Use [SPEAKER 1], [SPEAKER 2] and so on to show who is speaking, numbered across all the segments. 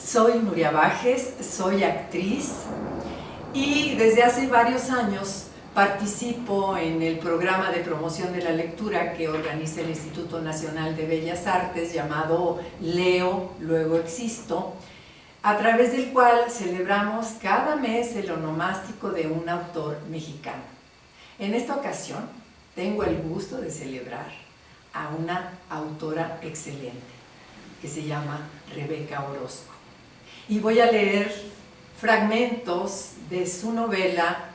[SPEAKER 1] Soy Nuria Bajes, soy actriz y desde hace varios años participo en el programa de promoción de la lectura que organiza el Instituto Nacional de Bellas Artes llamado Leo, Luego Existo, a través del cual celebramos cada mes el onomástico de un autor mexicano. En esta ocasión tengo el gusto de celebrar a una autora excelente que se llama Rebeca Orozco. Y voy a leer fragmentos de su novela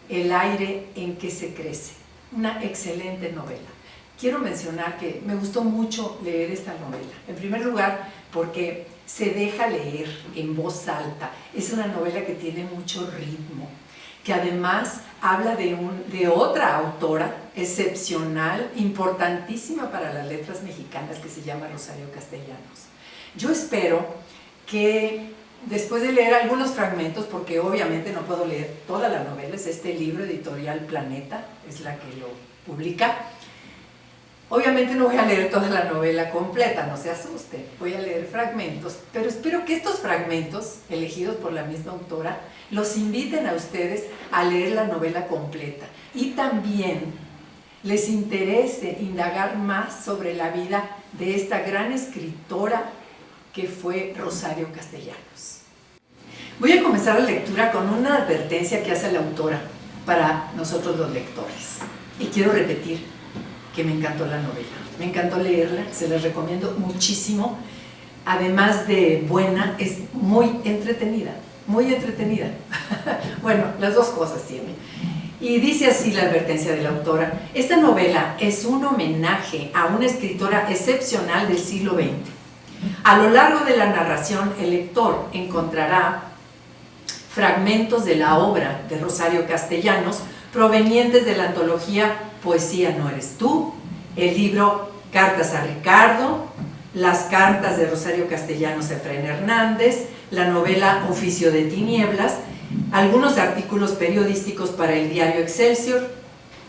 [SPEAKER 1] El aire en que se crece, una excelente novela. Quiero mencionar que me gustó mucho leer esta novela. En primer lugar, porque se deja leer en voz alta. Es una novela que tiene mucho ritmo, que además habla de otra autora excepcional, importantísima para las letras mexicanas, que se llama Rosario Castellanos. Yo espero que después de leer algunos fragmentos, porque obviamente no puedo leer toda la novela, es este libro, Editorial Planeta, es la que lo publica. Obviamente no voy a leer toda la novela completa, no se asuste, voy a leer fragmentos, pero espero que estos fragmentos, elegidos por la misma autora, los inviten a ustedes a leer la novela completa y también les interese indagar más sobre la vida de esta gran escritora que fue Rosario Castellanos. Voy a comenzar la lectura con una advertencia que hace la autora para nosotros los lectores. Y quiero repetir que me encantó la novela, me encantó leerla, se las recomiendo muchísimo. Además de buena, es muy entretenida, muy entretenida. Bueno, las dos cosas tiene. Y dice así la advertencia de la autora: esta novela es un homenaje a una escritora excepcional del siglo XX. A lo largo de la narración, el lector encontrará fragmentos de la obra de Rosario Castellanos provenientes de la antología Poesía no eres tú, el libro Cartas a Ricardo, las cartas de Rosario Castellanos a Efraín Hernández, la novela Oficio de Tinieblas, algunos artículos periodísticos para el diario Excelsior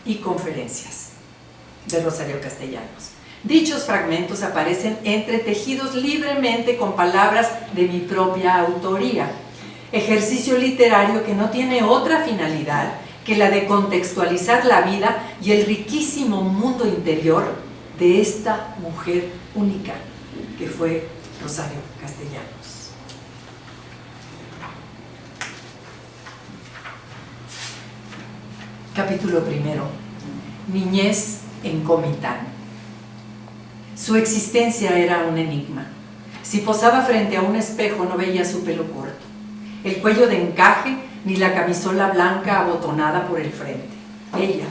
[SPEAKER 1] y conferencias de Rosario Castellanos. Dichos fragmentos aparecen entretejidos libremente con palabras de mi propia autoría, ejercicio literario que no tiene otra finalidad que la de contextualizar la vida y el riquísimo mundo interior de esta mujer única que fue Rosario Castellanos. Capítulo primero. Niñez en Comitán. Su existencia era un enigma. Si posaba frente a un espejo no veía su pelo corto, el cuello de encaje ni la camisola blanca abotonada por el frente. Ella,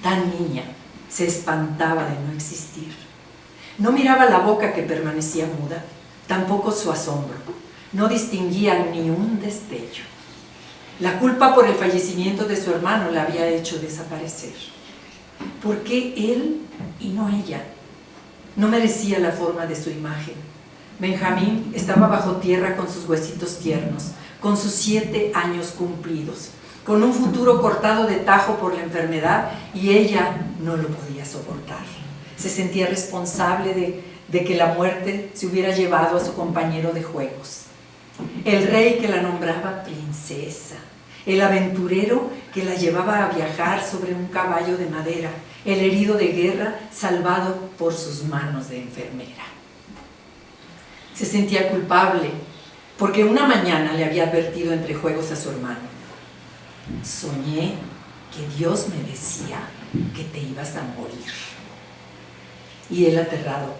[SPEAKER 1] tan niña, se espantaba de no existir. No miraba la boca que permanecía muda, tampoco su asombro. No distinguía ni un destello. La culpa por el fallecimiento de su hermano la había hecho desaparecer. ¿Por qué él y no ella? No merecía la forma de su imagen. Benjamín estaba bajo tierra con sus huesitos tiernos, con sus 7 años cumplidos, con un futuro cortado de tajo por la enfermedad, y ella no lo podía soportar. Se sentía responsable de que la muerte se hubiera llevado a su compañero de juegos. El rey que la nombraba princesa, el aventurero que la llevaba a viajar sobre un caballo de madera, el herido de guerra salvado por sus manos de enfermera. Se sentía culpable porque una mañana le había advertido entre juegos a su hermano: soñé que Dios me decía que te ibas a morir. Y él aterrado: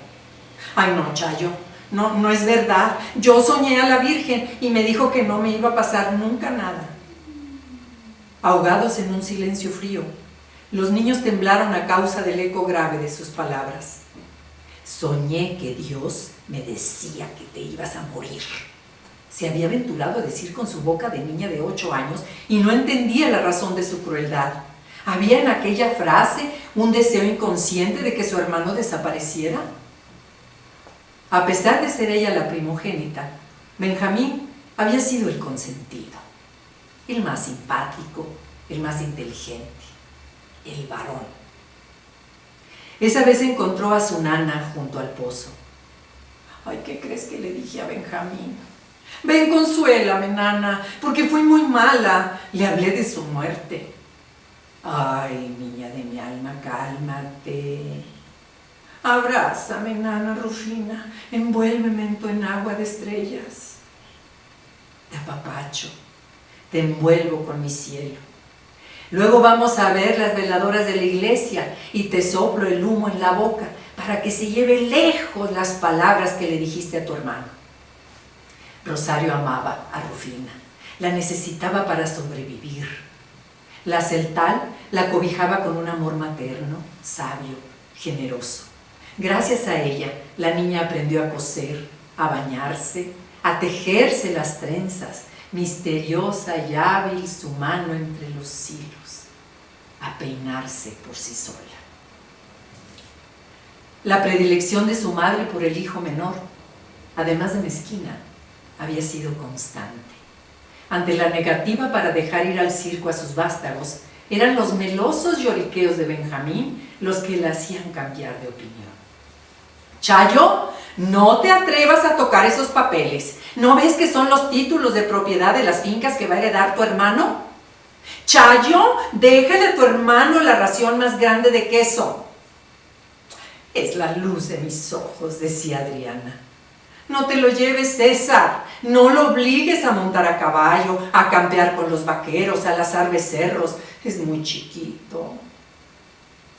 [SPEAKER 1] ay no, Chayo, no es verdad, yo soñé a la Virgen y me dijo que no me iba a pasar nunca nada. Ahogados en un silencio frío, los niños temblaron a causa del eco grave de sus palabras. Soñé que Dios me decía que te ibas a morir. Se había aventurado a decir con su boca de niña de 8 años y no entendía la razón de su crueldad. ¿Había en aquella frase un deseo inconsciente de que su hermano desapareciera? A pesar de ser ella la primogénita, Benjamín había sido el consentido, el más simpático, el más inteligente, el varón. Esa vez encontró a su nana junto al pozo. Ay, ¿qué crees que le dije a Benjamín? Ven, consuélame, nana, porque fui muy mala. Le hablé de su muerte. Ay, niña de mi alma, cálmate. Abrázame, nana Rufina, envuélveme en tu enagua de estrellas. Te apapacho, te envuelvo con mi cielo. Luego vamos a ver las veladoras de la iglesia y te soplo el humo en la boca para que se lleve lejos las palabras que le dijiste a tu hermano. Rosario amaba a Rufina, la necesitaba para sobrevivir. La celtal la cobijaba con un amor materno, sabio, generoso. Gracias a ella, la niña aprendió a coser, a bañarse, a tejerse las trenzas, misteriosa y hábil su mano entre los hilos, a peinarse por sí sola. La predilección de su madre por el hijo menor, además de mezquina, había sido constante. Ante la negativa para dejar ir al circo a sus vástagos, eran los melosos lloriqueos de Benjamín los que la hacían cambiar de opinión. Chayo, no te atrevas a tocar esos papeles. ¿No ves que son los títulos de propiedad de las fincas que va a heredar tu hermano? Chayo, déjale a tu hermano la ración más grande de queso. Es la luz de mis ojos, decía Adriana. No te lo lleves, César. No lo obligues a montar a caballo, a campear con los vaqueros, a lazar becerros. Es muy chiquito.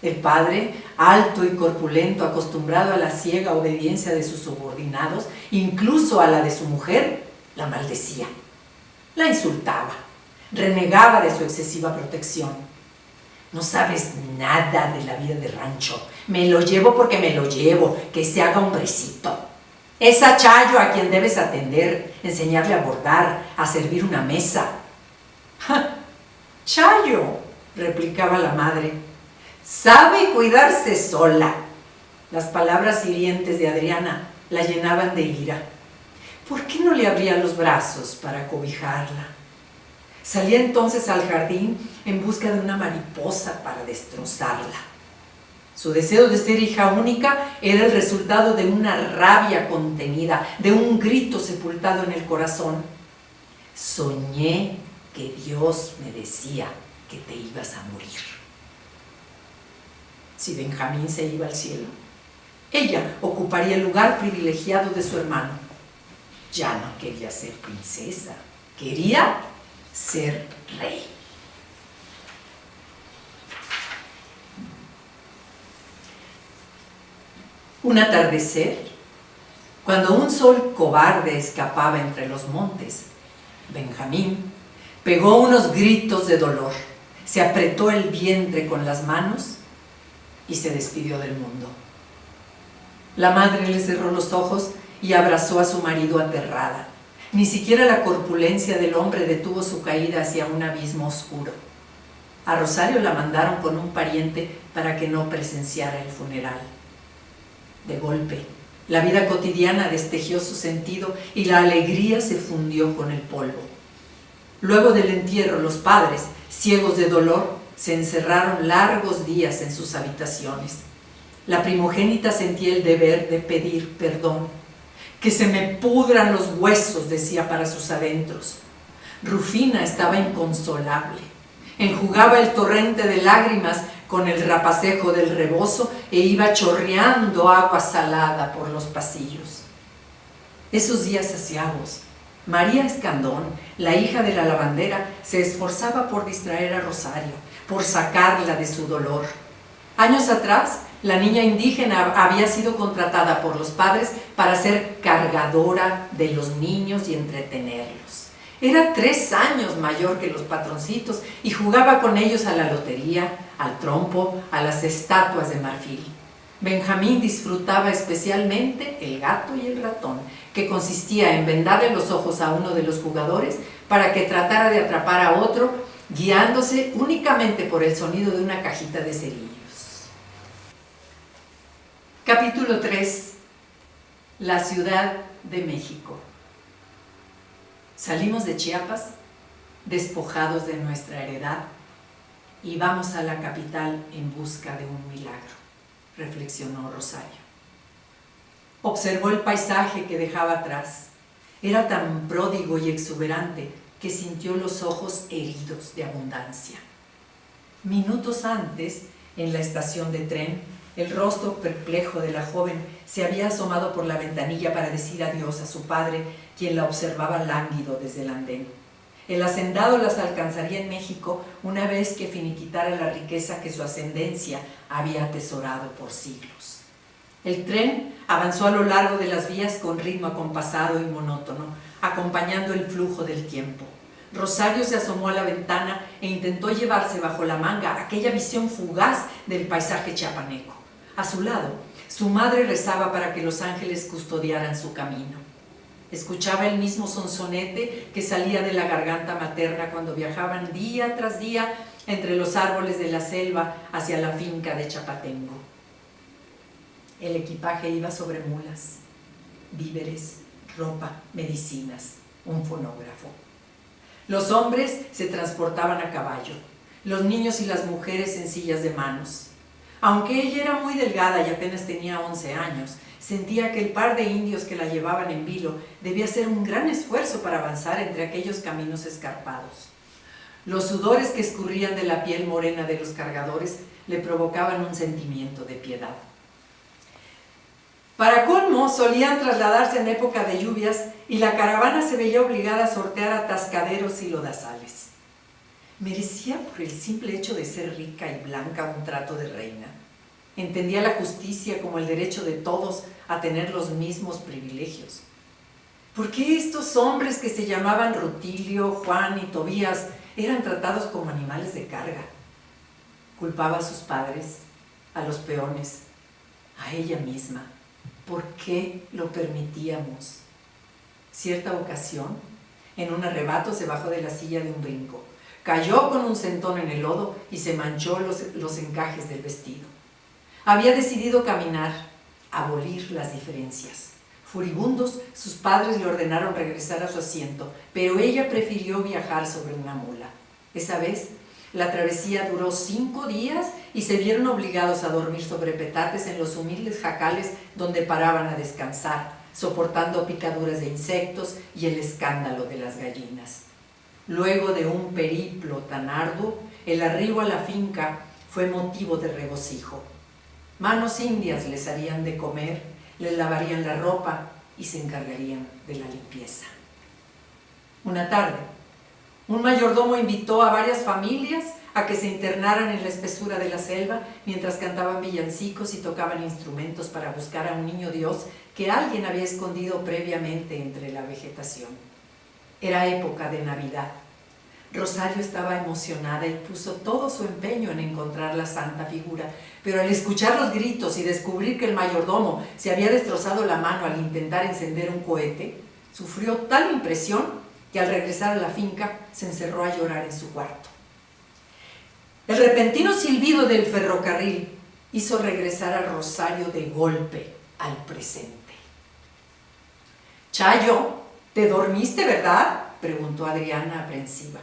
[SPEAKER 1] El padre, alto y corpulento, acostumbrado a la ciega obediencia de sus subordinados, incluso a la de su mujer, la maldecía, la insultaba, renegaba de su excesiva protección. No sabes nada de la vida de rancho. Me lo llevo porque me lo llevo, que se haga hombrecito. Es a Chayo a quien debes atender, enseñarle a bordar, a servir una mesa. ¡Ja! Chayo, replicaba la madre, sabe cuidarse sola. Las palabras hirientes de Adriana la llenaban de ira. ¿Por qué no le abría los brazos para cobijarla? Salía entonces al jardín en busca de una mariposa para destrozarla. Su deseo de ser hija única era el resultado de una rabia contenida, de un grito sepultado en el corazón. Soñé que Dios me decía que te ibas a morir. Si Benjamín se iba al cielo, ella ocuparía el lugar privilegiado de su hermano. Ya no quería ser princesa, quería ser rey. Un atardecer, cuando un sol cobarde escapaba entre los montes, Benjamín pegó unos gritos de dolor, se apretó el vientre con las manos y se despidió del mundo. La madre le cerró los ojos y abrazó a su marido aterrada. Ni siquiera la corpulencia del hombre detuvo su caída hacia un abismo oscuro. A Rosario la mandaron con un pariente para que no presenciara el funeral. De golpe, la vida cotidiana destejió su sentido y la alegría se fundió con el polvo. Luego del entierro, los padres, ciegos de dolor, se encerraron largos días en sus habitaciones. La primogénita sentía el deber de pedir perdón. Que se me pudran los huesos, decía para sus adentros. Rufina estaba inconsolable. Enjugaba el torrente de lágrimas con el rapacejo del rebozo e iba chorreando agua salada por los pasillos. Esos días aciagos, María Escandón, la hija de la lavandera, se esforzaba por distraer a Rosario, por sacarla de su dolor. Años atrás, la niña indígena había sido contratada por los padres para ser cargadora de los niños y entretenerlos. Era 3 años mayor que los patroncitos y jugaba con ellos a la lotería, al trompo, a las estatuas de marfil. Benjamín disfrutaba especialmente el gato y el ratón, que consistía en vendarle los ojos a uno de los jugadores para que tratara de atrapar a otro, guiándose únicamente por el sonido de una cajita de cerillos. Capítulo 3. La Ciudad de México. Salimos de Chiapas, despojados de nuestra heredad, y vamos a la capital en busca de un milagro, reflexionó Rosario. Observó el paisaje que dejaba atrás, Era tan pródigo y exuberante que sintió los ojos heridos de abundancia. Minutos antes, en la estación de tren, el rostro perplejo de la joven se había asomado por la ventanilla para decir adiós a su padre, quien la observaba lánguido desde el andén. El hacendado las alcanzaría en México una vez que finiquitara la riqueza que su ascendencia había atesorado por siglos. El tren avanzó a lo largo de las vías con ritmo acompasado y monótono, acompañando el flujo del tiempo. Rosario se asomó a la ventana e intentó llevarse bajo la manga aquella visión fugaz del paisaje chiapaneco. A su lado, su madre rezaba para que los ángeles custodiaran su camino. Escuchaba el mismo sonsonete que salía de la garganta materna cuando viajaban día tras día entre los árboles de la selva hacia la finca de Chapatengo. El equipaje iba sobre mulas, víveres, ropa, medicinas, un fonógrafo. Los hombres se transportaban a caballo, los niños y las mujeres en sillas de manos. Aunque ella era muy delgada y apenas tenía 11 años, sentía que el par de indios que la llevaban en vilo debía hacer un gran esfuerzo para avanzar entre aquellos caminos escarpados. Los sudores que escurrían de la piel morena de los cargadores le provocaban un sentimiento de piedad. Para colmo, solían trasladarse en época de lluvias y la caravana se veía obligada a sortear atascaderos y lodazales. Merecía por el simple hecho de ser rica y blanca un trato de reina. Entendía la justicia como el derecho de todos a tener los mismos privilegios. ¿Por qué estos hombres que se llamaban Rutilio, Juan y Tobías eran tratados como animales de carga? Culpaba a sus padres, a los peones, a ella misma. ¿Por qué lo permitíamos? Cierta ocasión, en un arrebato se bajó de la silla de un brinco, cayó con un sentón en el lodo y se manchó los encajes del vestido. Había decidido caminar, abolir las diferencias. Furibundos, sus padres le ordenaron regresar a su asiento, pero ella prefirió viajar sobre una mula. Esa vez, la travesía duró 5 días y se vieron obligados a dormir sobre petates en los humildes jacales donde paraban a descansar, soportando picaduras de insectos y el escándalo de las gallinas. Luego de un periplo tan arduo, el arribo a la finca fue motivo de regocijo. Manos indias les harían de comer, les lavarían la ropa y se encargarían de la limpieza. Una tarde, un mayordomo invitó a varias familias a que se internaran en la espesura de la selva mientras cantaban villancicos y tocaban instrumentos para buscar a un niño Dios que alguien había escondido previamente entre la vegetación. Era época de Navidad. Rosario estaba emocionada y puso todo su empeño en encontrar la santa figura, pero al escuchar los gritos y descubrir que el mayordomo se había destrozado la mano al intentar encender un cohete, sufrió tal impresión que al regresar a la finca se encerró a llorar en su cuarto. El repentino silbido del ferrocarril hizo regresar a Rosario de golpe al presente. «Chayo, ¿te dormiste, verdad?», preguntó Adriana aprensiva.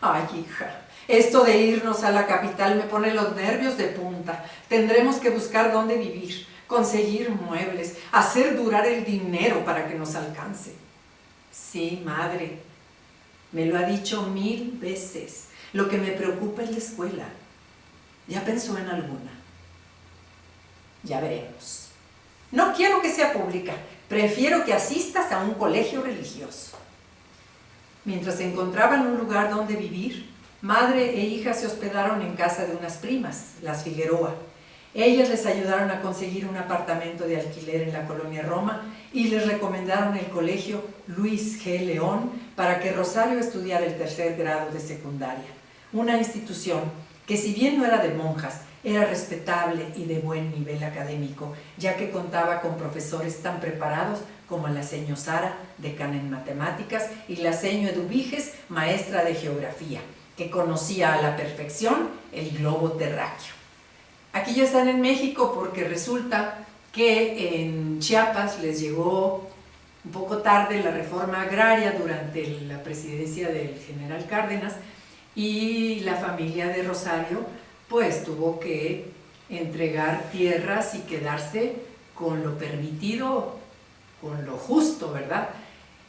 [SPEAKER 1] «Ay, hija, esto de irnos a la capital me pone los nervios de punta. Tendremos que buscar dónde vivir, conseguir muebles, hacer durar el dinero para que nos alcance». «Sí, madre, me lo ha dicho 1000 veces. Lo que me preocupa es la escuela. ¿Ya pensó en alguna?». «Ya veremos. No quiero que sea pública. Prefiero que asistas a un colegio religioso». Mientras se encontraban un lugar donde vivir, madre e hija se hospedaron en casa de unas primas, las Figueroa. Ellas les ayudaron a conseguir un apartamento de alquiler en la colonia Roma y les recomendaron el colegio Luis G. León para que Rosario estudiara el 3er grado de secundaria. Una institución que, si bien no era de monjas, era respetable y de buen nivel académico, ya que contaba con profesores tan preparados como la seño Sara, decana en matemáticas, y la seño Eduviges, maestra de geografía, que conocía a la perfección el globo terráqueo. Aquí ya están en México porque resulta que en Chiapas les llegó un poco tarde la reforma agraria durante la presidencia del general Cárdenas, y la familia de Rosario pues tuvo que entregar tierras y quedarse con lo permitido, con lo justo, ¿verdad?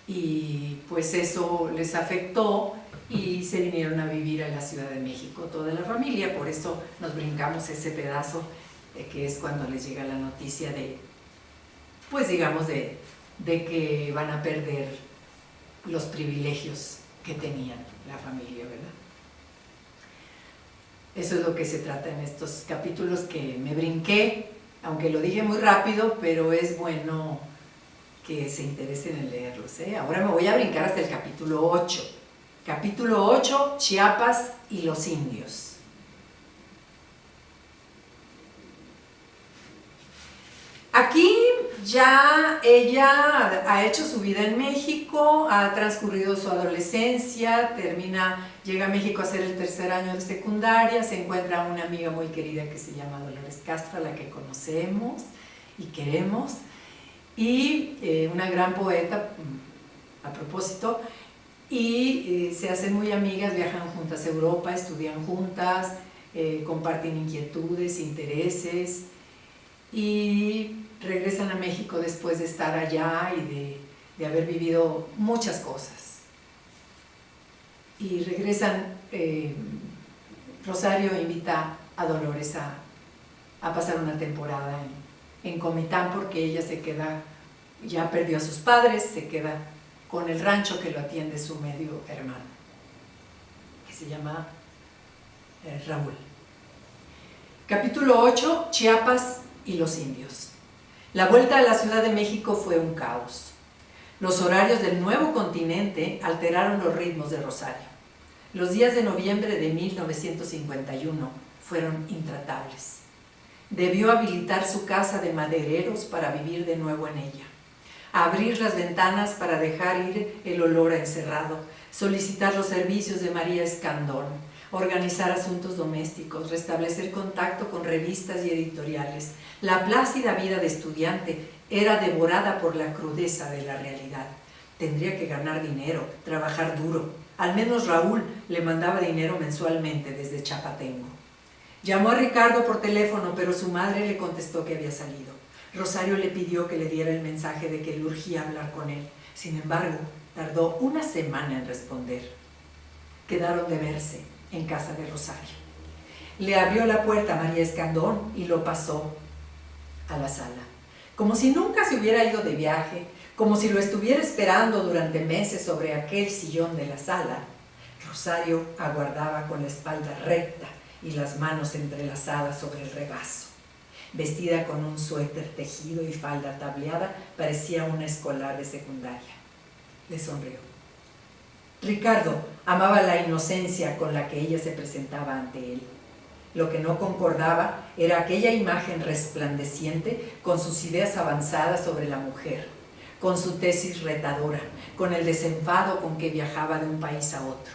[SPEAKER 1] y pues eso les afectó y se vinieron a vivir a la Ciudad de México toda la familia. Por eso nos brincamos ese pedazo que es cuando les llega la noticia de, pues digamos, de que van a perder los privilegios que tenían la familia, ¿verdad? Eso es lo que se trata en estos capítulos que me brinqué, aunque lo dije muy rápido, pero es bueno que se interesen en leerlos, ¿eh? Ahora me voy a brincar hasta el capítulo 8. Capítulo 8, Chiapas y los indios. Aquí ya ella ha hecho su vida en México, ha transcurrido su adolescencia, llega a México a hacer el 3er año de secundaria, se encuentra una amiga muy querida que se llama Dolores Castro, a la que conocemos y queremos, y una gran poeta, a propósito, y se hacen muy amigas, viajan juntas a Europa, estudian juntas, comparten inquietudes, intereses, y regresan a México después de estar allá y de haber vivido muchas cosas. Y regresan, Rosario invita a Dolores a pasar una temporada en Comitán, porque ella se queda, ya perdió a sus padres, se queda con el rancho que lo atiende su medio hermano, que se llama Raúl. Capítulo 8, Chiapas y los indios. La vuelta a la Ciudad de México fue un caos. Los horarios del nuevo continente alteraron los ritmos de Rosario. Los días de noviembre de 1951 fueron intratables. Debió habilitar su casa de madereros para vivir de nuevo en ella, abrir las ventanas para dejar ir el olor a encerrado, solicitar los servicios de María Escandón, organizar asuntos domésticos, restablecer contacto con revistas y editoriales. La plácida vida de estudiante era devorada por la crudeza de la realidad. Tendría que ganar dinero, trabajar duro. Al menos Raúl le mandaba dinero mensualmente desde Chapatengo. Llamó a Ricardo por teléfono, pero su madre le contestó que había salido. Rosario le pidió que le diera el mensaje de que le urgía hablar con él. Sin embargo, tardó una semana en responder. Quedaron de verse en casa de Rosario. Le abrió la puerta a María Escandón y lo pasó a la sala. Como si nunca se hubiera ido de viaje, como si lo estuviera esperando durante meses sobre aquel sillón de la sala, Rosario aguardaba con la espalda recta y las manos entrelazadas sobre el regazo. Vestida con un suéter tejido y falda tableada, parecía una escolar de secundaria. Le sonrió. Ricardo amaba la inocencia con la que ella se presentaba ante él. Lo que no concordaba era aquella imagen resplandeciente con sus ideas avanzadas sobre la mujer, con su tesis retadora, con el desenfado con que viajaba de un país a otro.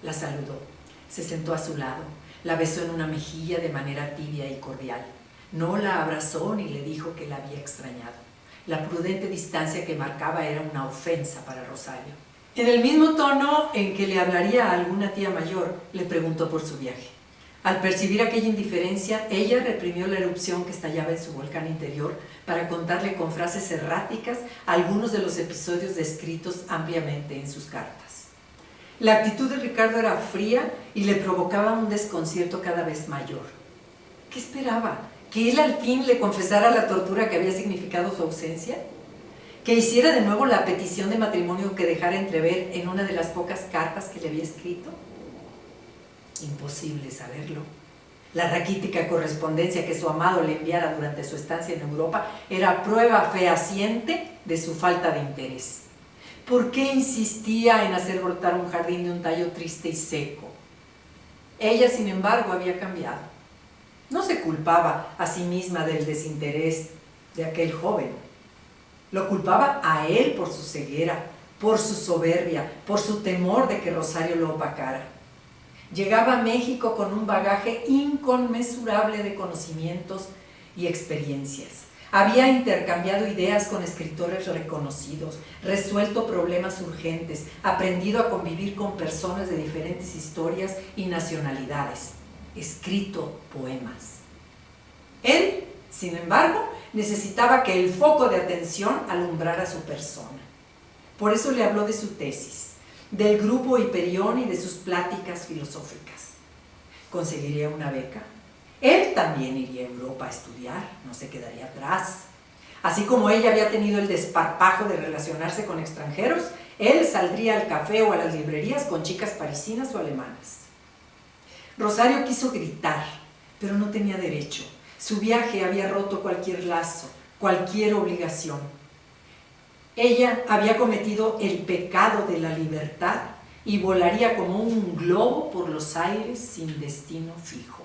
[SPEAKER 1] La saludó, se sentó a su lado, la besó en una mejilla de manera tibia y cordial. No la abrazó ni le dijo que la había extrañado. La prudente distancia que marcaba era una ofensa para Rosario. En el mismo tono en que le hablaría a alguna tía mayor, le preguntó por su viaje. Al percibir aquella indiferencia, ella reprimió la erupción que estallaba en su volcán interior para contarle con frases erráticas algunos de los episodios descritos ampliamente en sus cartas. La actitud de Ricardo era fría y le provocaba un desconcierto cada vez mayor. ¿Qué esperaba? ¿Que él al fin le confesara la tortura que había significado su ausencia? ¿Que hiciera de nuevo la petición de matrimonio que dejara entrever en una de las pocas cartas que le había escrito? Imposible saberlo. La raquítica correspondencia que su amado le enviara durante su estancia en Europa era prueba fehaciente de su falta de interés. ¿Por qué insistía en hacer brotar un jardín de un tallo triste y seco? Ella, sin embargo, había cambiado. No se culpaba a sí misma del desinterés de aquel joven. Lo culpaba a él por su ceguera, por su soberbia, por su temor de que Rosario lo opacara. Llegaba a México con un bagaje inconmensurable de conocimientos y experiencias. Había intercambiado ideas con escritores reconocidos, resuelto problemas urgentes, aprendido a convivir con personas de diferentes historias y nacionalidades, escrito poemas. Él, sin embargo, necesitaba que el foco de atención alumbrara su persona. Por eso le habló de su tesis, del grupo Hiperión y de sus pláticas filosóficas. ¿Conseguiría una beca? Él también iría a Europa a estudiar, no se quedaría atrás. Así como ella había tenido el desparpajo de relacionarse con extranjeros, él saldría al café o a las librerías con chicas parisinas o alemanas. Rosario quiso gritar, pero no tenía derecho. Su viaje había roto cualquier lazo, cualquier obligación. Ella había cometido el pecado de la libertad y volaría como un globo por los aires sin destino fijo.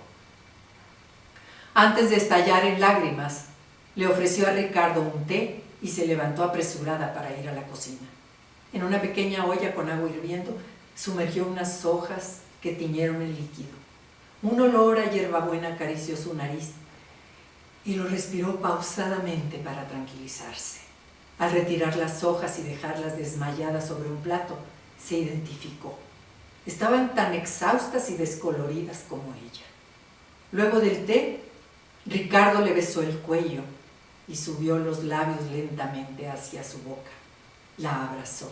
[SPEAKER 1] Antes de estallar en lágrimas, le ofreció a Ricardo un té y se levantó apresurada para ir a la cocina. En una pequeña olla con agua hirviendo, sumergió unas hojas que tiñeron el líquido. Un olor a hierbabuena acarició su nariz y lo respiró pausadamente para tranquilizarse. Al retirar las hojas y dejarlas desmayadas sobre un plato, se identificó. Estaban tan exhaustas y descoloridas como ella. Luego del té, Ricardo le besó el cuello y subió los labios lentamente hacia su boca. La abrazó.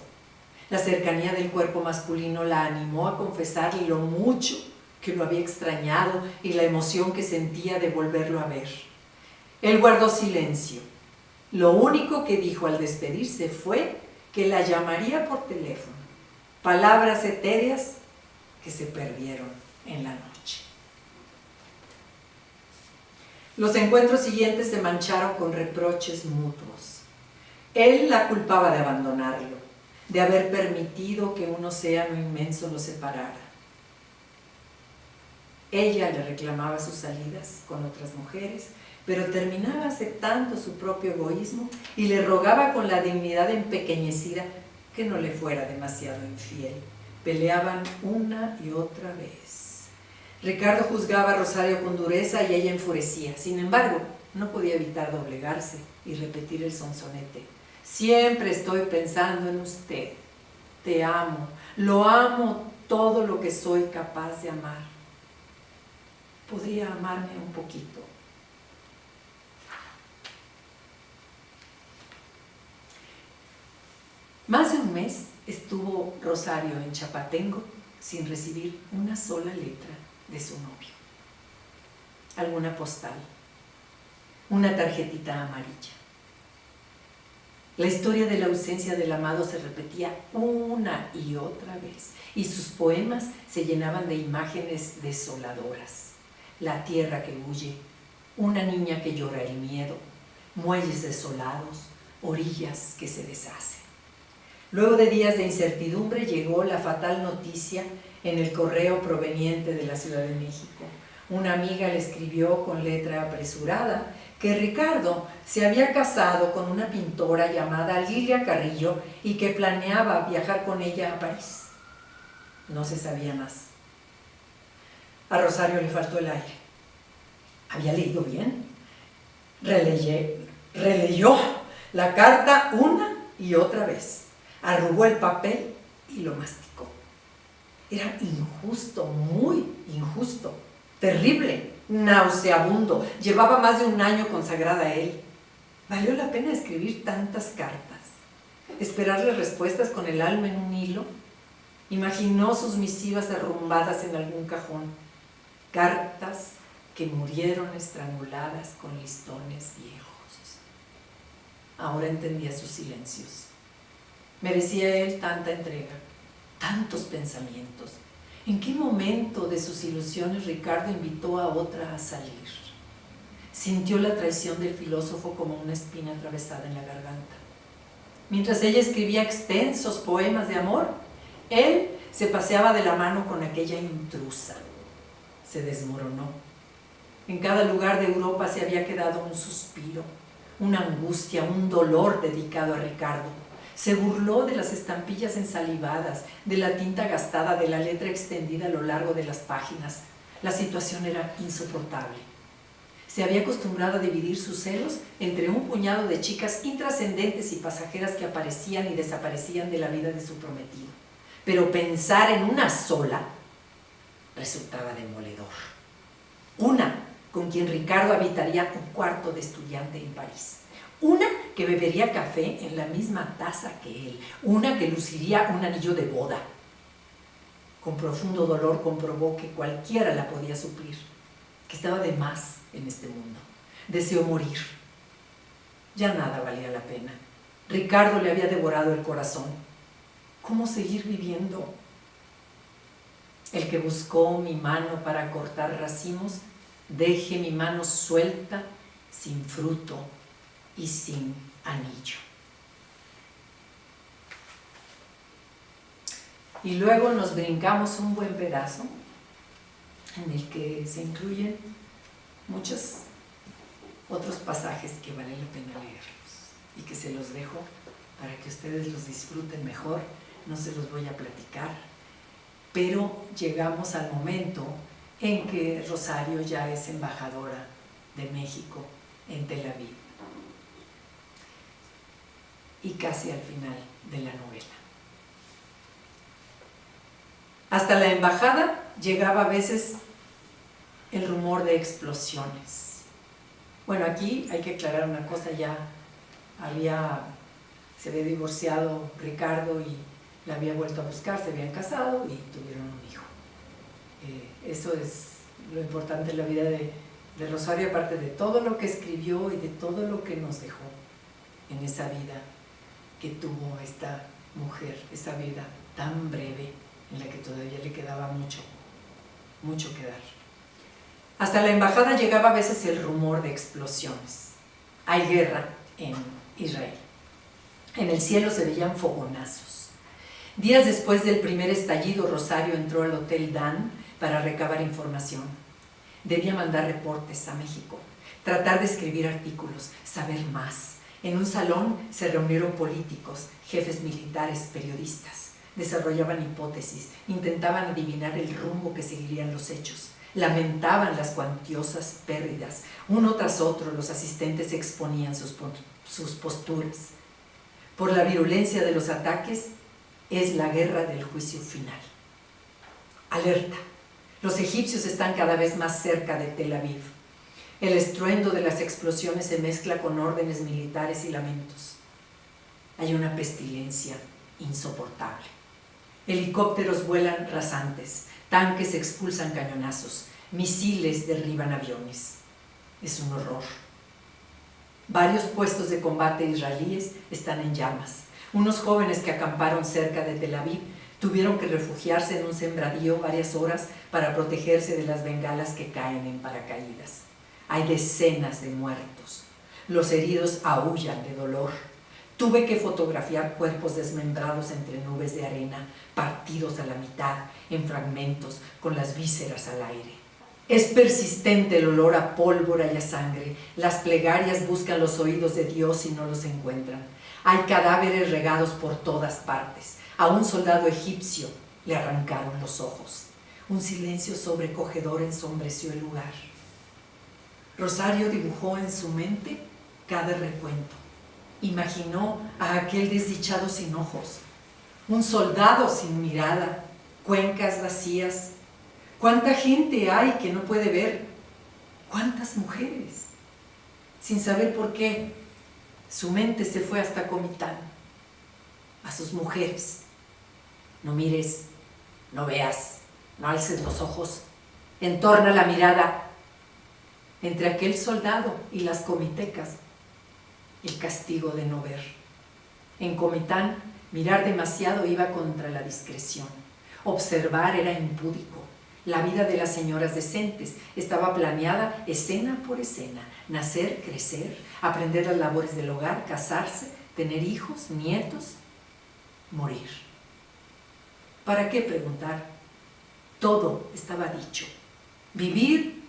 [SPEAKER 1] La cercanía del cuerpo masculino la animó a confesarle lo mucho que lo había extrañado y la emoción que sentía de volverlo a ver. Él guardó silencio. Lo único que dijo al despedirse fue que la llamaría por teléfono. Palabras etéreas que se perdieron en la noche. Los encuentros siguientes se mancharon con reproches mutuos. Él la culpaba de abandonarlo, de haber permitido que un océano inmenso los separara. Ella le reclamaba sus salidas con otras mujeres, pero terminaba aceptando su propio egoísmo y le rogaba con la dignidad empequeñecida que no le fuera demasiado infiel. Peleaban una y otra vez. Ricardo juzgaba a Rosario con dureza y ella enfurecía. Sin embargo, no podía evitar doblegarse y repetir el sonsonete. Siempre estoy pensando en usted. Te amo. Lo amo todo lo que soy capaz de amar. ¿Podría amarme un poquito? Más de un mes estuvo Rosario en Chapatengo sin recibir una sola letra de su novio. Alguna postal, una tarjetita amarilla. La historia de la ausencia del amado se repetía una y otra vez, y sus poemas se llenaban de imágenes desoladoras. La tierra que huye, una niña que llora el miedo, muelles desolados, orillas que se deshacen. Luego de días de incertidumbre llegó la fatal noticia en el correo proveniente de la Ciudad de México. Una amiga le escribió con letra apresurada que Ricardo se había casado con una pintora llamada Lilia Carrillo y que planeaba viajar con ella a París. No se sabía más. A Rosario le faltó el aire. ¿Había leído bien? Releyó la carta una y otra vez. Arrugó el papel y lo masticó. Era injusto, muy injusto, terrible, nauseabundo. Llevaba más de un año consagrada a él. ¿Valió la pena escribir tantas cartas? ¿Esperarle respuestas con el alma en un hilo? Imaginó sus misivas arrumbadas en algún cajón. Cartas que murieron estranguladas con listones viejos. Ahora entendía sus silencios. Merecía él tanta entrega, tantos pensamientos. ¿En qué momento de sus ilusiones Ricardo invitó a otra a salir? Sintió la traición del filósofo como una espina atravesada en la garganta. Mientras ella escribía extensos poemas de amor, él se paseaba de la mano con aquella intrusa. Se desmoronó. En cada lugar de Europa se había quedado un suspiro, una angustia, un dolor dedicado a Ricardo. Se burló de las estampillas ensalivadas, de la tinta gastada, de la letra extendida a lo largo de las páginas. La situación era insoportable. Se había acostumbrado a dividir sus celos entre un puñado de chicas intrascendentes y pasajeras que aparecían y desaparecían de la vida de su prometido. Pero pensar en una sola resultaba demoledor. Una con quien Ricardo habitaría un cuarto de estudiante en París. Una que bebería café en la misma taza que él, una que luciría un anillo de boda. Con profundo dolor comprobó que cualquiera la podía suplir, que estaba de más en este mundo. Deseó morir. Ya nada valía la pena. Ricardo le había devorado el corazón. ¿Cómo seguir viviendo? El que buscó mi mano para cortar racimos, deje mi mano suelta, sin fruto y sin anillo. Y luego nos brincamos un buen pedazo en el que se incluyen muchos otros pasajes que vale la pena leerlos y que se los dejo para que ustedes los disfruten mejor. No se los voy a platicar, pero llegamos al momento en que Rosario ya es embajadora de México en Tel Aviv, y casi al final de la novela. Hasta la embajada llegaba a veces el rumor de explosiones. Bueno, aquí hay que aclarar una cosa, ya se había divorciado Ricardo y la había vuelto a buscar, se habían casado y tuvieron un hijo. Eso es lo importante en la vida de Rosario, aparte de todo lo que escribió y de todo lo que nos dejó en esa vida que tuvo esta mujer, esa vida tan breve en la que todavía le quedaba mucho que dar. Hasta la embajada llegaba a veces el rumor de explosiones. Hay guerra en Israel. En el cielo se veían fogonazos. Días después del primer estallido, Rosario entró al Hotel Dan para recabar información. Debía mandar reportes a México, tratar de escribir artículos, saber más. En un salón se reunieron políticos, jefes militares, periodistas. Desarrollaban hipótesis, intentaban adivinar el rumbo que seguirían los hechos. Lamentaban las cuantiosas pérdidas. Uno tras otro los asistentes exponían sus posturas. Por la virulencia de los ataques, es la guerra del juicio final. Alerta. Los egipcios están cada vez más cerca de Tel Aviv. El estruendo de las explosiones se mezcla con órdenes militares y lamentos. Hay una pestilencia insoportable. Helicópteros vuelan rasantes, tanques expulsan cañonazos, misiles derriban aviones. Es un horror. Varios puestos de combate israelíes están en llamas. Unos jóvenes que acamparon cerca de Tel Aviv tuvieron que refugiarse en un sembradío varias horas para protegerse de las bengalas que caen en paracaídas. Hay decenas de muertos. Los heridos aúllan de dolor. Tuve que fotografiar cuerpos desmembrados entre nubes de arena, partidos a la mitad, en fragmentos, con las vísceras al aire. Es persistente el olor a pólvora y a sangre. Las plegarias buscan los oídos de Dios y no los encuentran. Hay cadáveres regados por todas partes. A un soldado egipcio le arrancaron los ojos. Un silencio sobrecogedor ensombreció el lugar. Rosario dibujó en su mente cada recuento. Imaginó a aquel desdichado sin ojos, un soldado sin mirada, cuencas vacías. ¿Cuánta gente hay que no puede ver? ¿Cuántas mujeres? Sin saber por qué, su mente se fue hasta Comitán, a sus mujeres. No mires, no veas, no alces los ojos, entorna la mirada. Entre aquel soldado y las comitecas, el castigo de no ver. En Comitán, mirar demasiado iba contra la discreción. Observar era impúdico. La vida de las señoras decentes estaba planeada escena por escena. Nacer, crecer, aprender las labores del hogar, casarse, tener hijos, nietos, morir. ¿Para qué preguntar? Todo estaba dicho. Vivir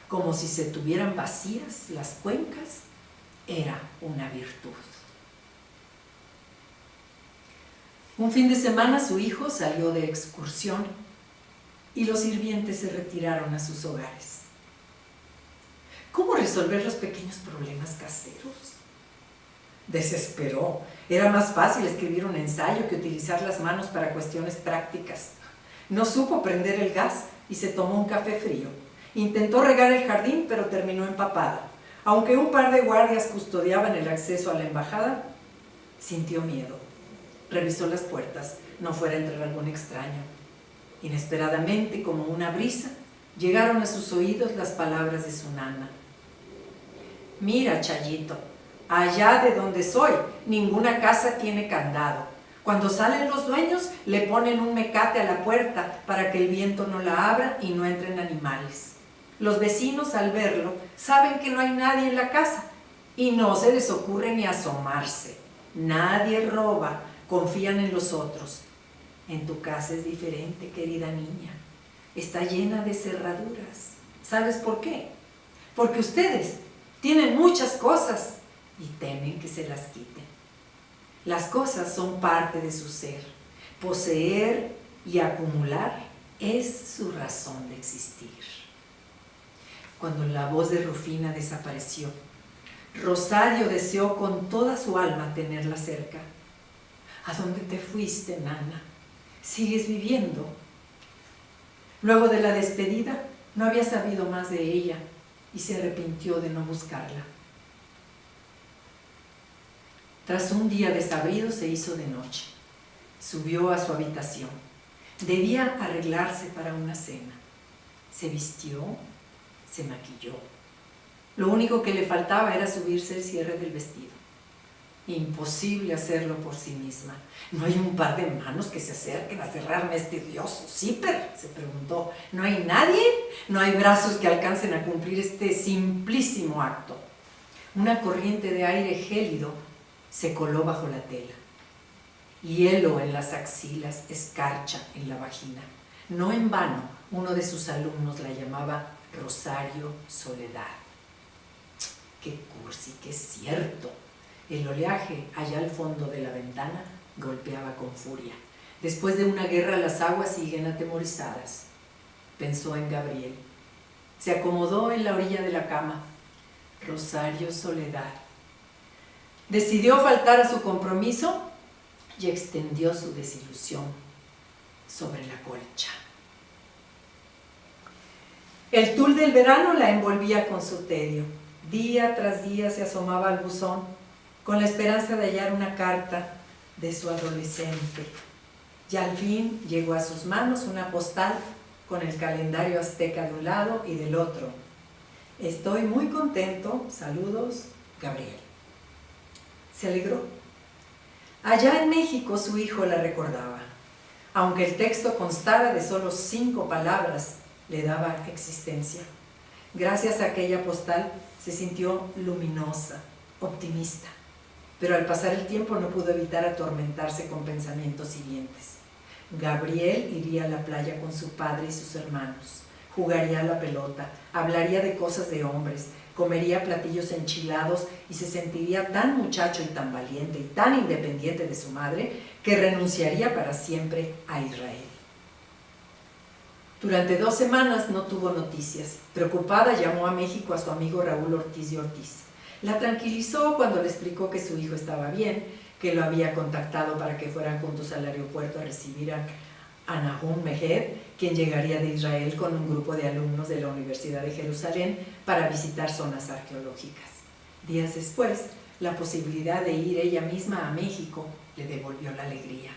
[SPEAKER 1] como si se tuvieran vacías las cuencas era una virtud. Un fin de semana su hijo salió de excursión y los sirvientes se retiraron a sus hogares. ¿Cómo resolver los pequeños problemas caseros? Desesperó. Era más fácil escribir un ensayo que utilizar las manos para cuestiones prácticas. No supo prender el gas y se tomó un café frío. Intentó regar el jardín, pero terminó empapada. Aunque un par de guardias custodiaban el acceso a la embajada, sintió miedo. Revisó las puertas, no fuera a entrar algún extraño. Inesperadamente, como una brisa, llegaron a sus oídos las palabras de su nana. Mira, Chayito, allá de donde soy, ninguna casa tiene candado. Cuando salen los dueños, le ponen un mecate a la puerta para que el viento no la abra y no entren animales. Los vecinos, al verlo, saben que no hay nadie en la casa y no se les ocurre ni asomarse. Nadie roba, confían en los otros. En tu casa es diferente, querida niña. Está llena de cerraduras. ¿Sabes por qué? Porque ustedes tienen muchas cosas y temen que se las quiten. Las cosas son parte de su ser. Poseer y acumular es su razón de existir. Cuando la voz de Rufina desapareció, Rosario deseó con toda su alma tenerla cerca. ¿A dónde te fuiste, nana? ¿Sigues viviendo? Luego de la despedida, no había sabido más de ella y se arrepintió de no buscarla. Tras un día desabrido se hizo de noche. Subió a su habitación. Debía arreglarse para una cena. Se vistió, se maquilló. Lo único que le faltaba era subirse el cierre del vestido. Imposible hacerlo por sí misma. ¿No hay un par de manos que se acerquen a cerrarme este odioso zíper?, se preguntó. ¿No hay nadie? ¿No hay brazos que alcancen a cumplir este simplísimo acto? Una corriente de aire gélido se coló bajo la tela. Hielo en las axilas, escarcha en la vagina. No en vano, uno de sus alumnos la llamaba Rosario Soledad. ¡Qué cursi, qué cierto! El oleaje allá al fondo de la ventana golpeaba con furia. Después de una guerra las aguas siguen atemorizadas. Pensó en Gabriel. Se acomodó en la orilla de la cama. Rosario Soledad. Decidió faltar a su compromiso y extendió su desilusión sobre la colcha. El tul del verano la envolvía con su tedio. Día tras día se asomaba al buzón con la esperanza de hallar una carta de su adolescente. Y al fin llegó a sus manos una postal con el calendario azteca de un lado y del otro. Estoy muy contento, saludos, Gabriel. Se alegró. Allá en México su hijo la recordaba. Aunque el texto constaba de solo 5 palabras, le daba existencia. Gracias a aquella postal se sintió luminosa, optimista. Pero al pasar el tiempo no pudo evitar atormentarse con pensamientos hirientes. Gabriel iría a la playa con su padre y sus hermanos, jugaría a la pelota, hablaría de cosas de hombres, comería platillos enchilados y se sentiría tan muchacho y tan valiente y tan independiente de su madre que renunciaría para siempre a Israel. Durante 2 semanas no tuvo noticias. Preocupada llamó a México a su amigo Raúl Ortiz de Ortiz. La tranquilizó cuando le explicó que su hijo estaba bien, que lo había contactado para que fueran juntos al aeropuerto a recibir a Nahum Mehed, quien llegaría de Israel con un grupo de alumnos de la Universidad de Jerusalén para visitar zonas arqueológicas. Días después, la posibilidad de ir ella misma a México le devolvió la alegría.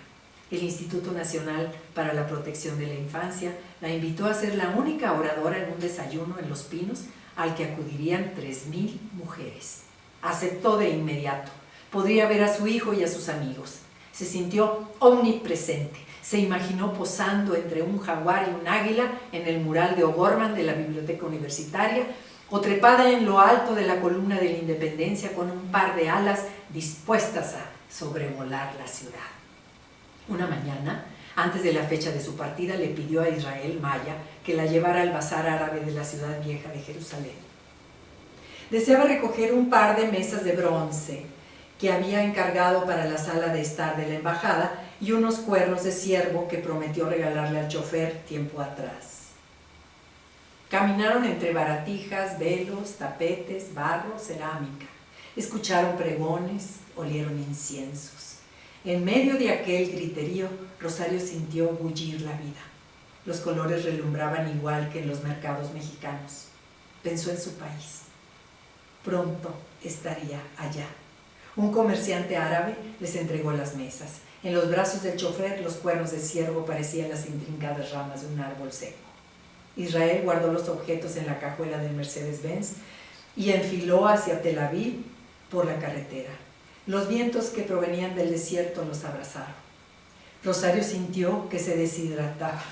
[SPEAKER 1] El Instituto Nacional para la Protección de la Infancia la invitó a ser la única oradora en un desayuno en Los Pinos al que acudirían 3,000 mujeres. Aceptó de inmediato. Podría ver a su hijo y a sus amigos. Se sintió omnipresente. Se imaginó posando entre un jaguar y un águila en el mural de O'Gorman de la Biblioteca Universitaria o trepada en lo alto de la columna de la Independencia con un par de alas dispuestas a sobrevolar la ciudad. Una mañana, antes de la fecha de su partida, le pidió a Israel Maya que la llevara al bazar árabe de la ciudad vieja de Jerusalén. Deseaba recoger un par de mesas de bronce que había encargado para la sala de estar de la embajada y unos cuernos de ciervo que prometió regalarle al chofer tiempo atrás. Caminaron entre baratijas, velos, tapetes, barro, cerámica. Escucharon pregones, olieron inciensos. En medio de aquel griterío, Rosario sintió bullir la vida. Los colores relumbraban igual que en los mercados mexicanos. Pensó en su país. Pronto estaría allá. Un comerciante árabe les entregó las mesas. En los brazos del chofer los cuernos de ciervo parecían las intrincadas ramas de un árbol seco. Israel guardó los objetos en la cajuela del Mercedes-Benz y enfiló hacia Tel Aviv por la carretera. Los vientos que provenían del desierto los abrazaron. Rosario sintió que se deshidrataba.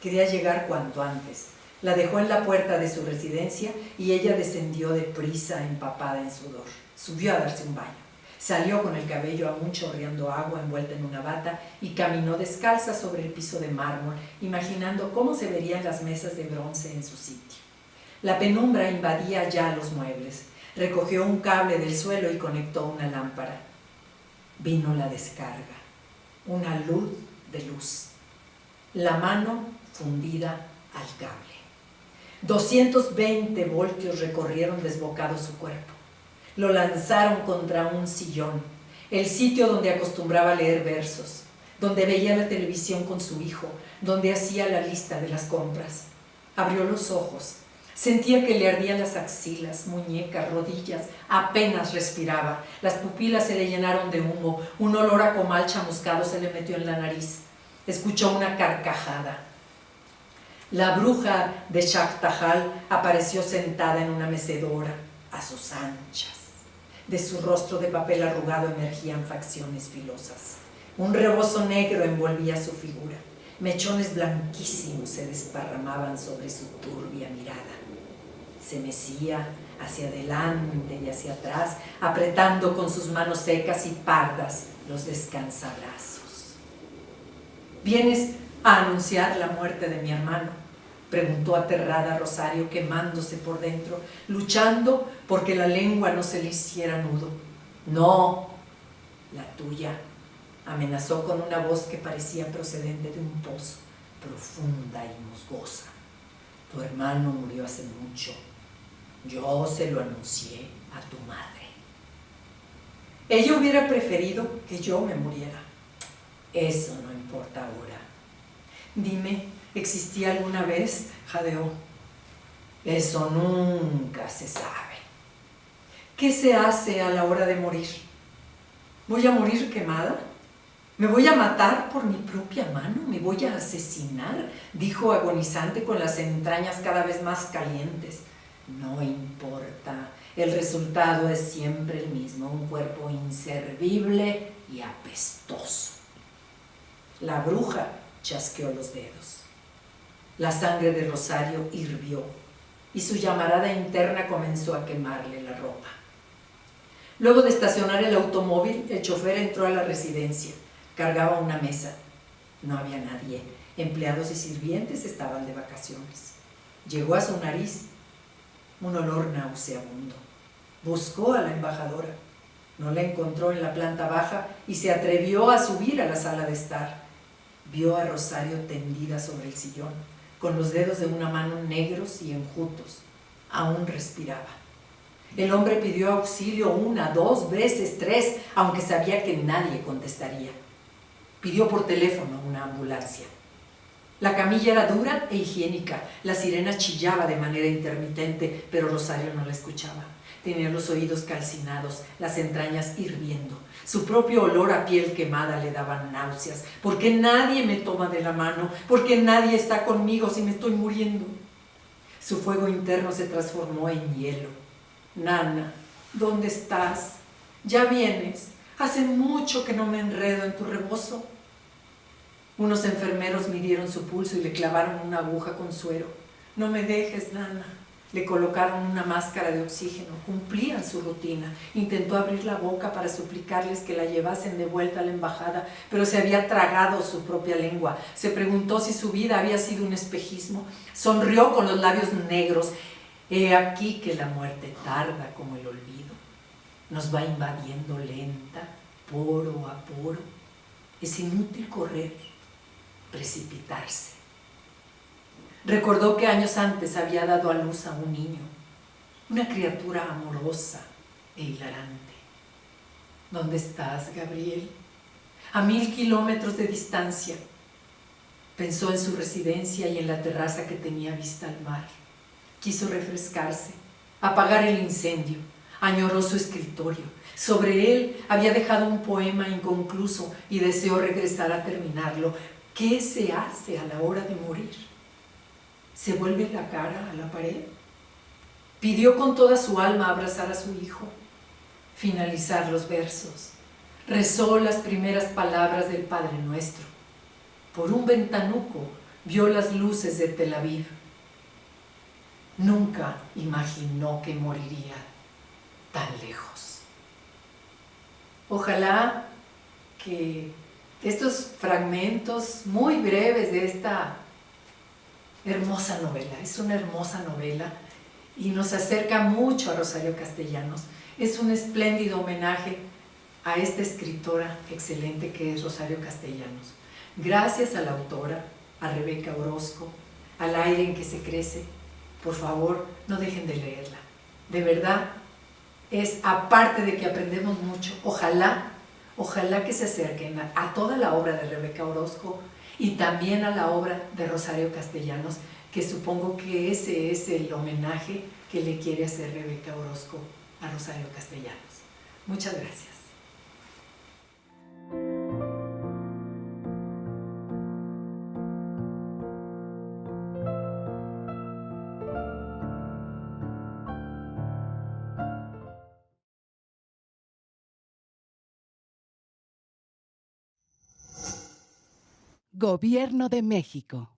[SPEAKER 1] Quería llegar cuanto antes. La dejó en la puerta de su residencia y ella descendió deprisa, empapada en sudor. Subió a darse un baño. Salió con el cabello aún chorreando agua envuelta en una bata y caminó descalza sobre el piso de mármol, imaginando cómo se verían las mesas de bronce en su sitio. La penumbra invadía ya los muebles. Recogió un cable del suelo y conectó una lámpara. Vino la descarga. Una luz de luz. La mano fundida al cable. 220 voltios recorrieron desbocado su cuerpo. Lo lanzaron contra un sillón, el sitio donde acostumbraba leer versos, donde veía la televisión con su hijo, donde hacía la lista de las compras. Abrió los ojos. Sentía que le ardían las axilas, muñecas, rodillas. Apenas respiraba. Las pupilas se le llenaron de humo. Un olor a comal chamuscado se le metió en la nariz. Escuchó una carcajada. La bruja de Shaktahal apareció sentada en una mecedora a sus anchas. De su rostro de papel arrugado emergían facciones filosas. Un rebozo negro envolvía su figura. Mechones blanquísimos se desparramaban sobre su turbia mirada. Se mecía hacia adelante y hacia atrás, apretando con sus manos secas y pardas los descansabrazos. ¿Vienes a anunciar la muerte de mi hermano?, preguntó aterrada Rosario, quemándose por dentro, luchando porque la lengua no se le hiciera nudo. No, la tuya, amenazó con una voz que parecía procedente de un pozo, profunda y musgosa. Tu hermano murió hace mucho. Yo se lo anuncié a tu madre. Ella hubiera preferido que yo me muriera. Eso no importa ahora. Dime, ¿existía alguna vez? Jadeó. Eso nunca se sabe. ¿Qué se hace a la hora de morir? ¿Voy a morir quemada? ¿Me voy a matar por mi propia mano? ¿Me voy a asesinar?, dijo agonizante con las entrañas cada vez más calientes. No importa, el resultado es siempre el mismo, un cuerpo inservible y apestoso. La bruja chasqueó los dedos. La sangre de Rosario hirvió y su llamarada interna comenzó a quemarle la ropa. Luego de estacionar el automóvil, el chofer entró a la residencia. Cargaba una mesa. No había nadie. Empleados y sirvientes estaban de vacaciones. Llegó a su nariz un olor nauseabundo. Buscó a la embajadora. No la encontró en la planta baja y se atrevió a subir a la sala de estar. Vio a Rosario tendida sobre el sillón, con los dedos de una mano negros y enjutos. Aún respiraba. El hombre pidió auxilio 1, 2 veces, 3, aunque sabía que nadie contestaría. Pidió por teléfono una ambulancia. La camilla era dura e higiénica. La sirena chillaba de manera intermitente, pero Rosario no la escuchaba. Tenía los oídos calcinados, las entrañas hirviendo. Su propio olor a piel quemada le daba náuseas. ¿Por qué nadie me toma de la mano? ¿Por qué nadie está conmigo si me estoy muriendo? Su fuego interno se transformó en hielo. Nana, ¿dónde estás? ¿Ya vienes? Hace mucho que no me enredo en tu rebozo. Unos enfermeros midieron su pulso y le clavaron una aguja con suero. No me dejes, Nana. Le colocaron una máscara de oxígeno. Cumplían su rutina. Intentó abrir la boca para suplicarles que la llevasen de vuelta a la embajada, pero se había tragado su propia lengua. Se preguntó si su vida había sido un espejismo. Sonrió con los labios negros. He aquí que la muerte tarda como el olvido. Nos va invadiendo lenta, poro a poro. Es inútil correr, precipitarse. Recordó que años antes había dado a luz a un niño, una criatura amorosa e hilarante. ¿Dónde estás, Gabriel? A 1000 kilómetros de distancia. Pensó en su residencia y en la terraza que tenía vista al mar. Quiso refrescarse, apagar el incendio. Añoró su escritorio. Sobre él había dejado un poema inconcluso y deseó regresar a terminarlo. ¿Qué se hace a la hora de morir? ¿Se vuelve la cara a la pared? Pidió con toda su alma abrazar a su hijo, finalizar los versos. Rezó las primeras palabras del Padre Nuestro. Por un ventanuco vio las luces de Tel Aviv. Nunca imaginó que moriría tan lejos. Ojalá que estos fragmentos muy breves de esta hermosa novela, es una hermosa novela y nos acerca mucho a Rosario Castellanos. Es un espléndido homenaje a esta escritora excelente que es Rosario Castellanos. Gracias a la autora, a Rebeca Orozco, al aire en que se crece. Por favor, no dejen de leerla. De verdad, es aparte de que aprendemos mucho, ojalá que se acerquen a toda la obra de Rebeca Orozco y también a la obra de Rosario Castellanos, que supongo que ese es el homenaje que le quiere hacer Rebeca Orozco a Rosario Castellanos. Muchas gracias.
[SPEAKER 2] Gobierno de México.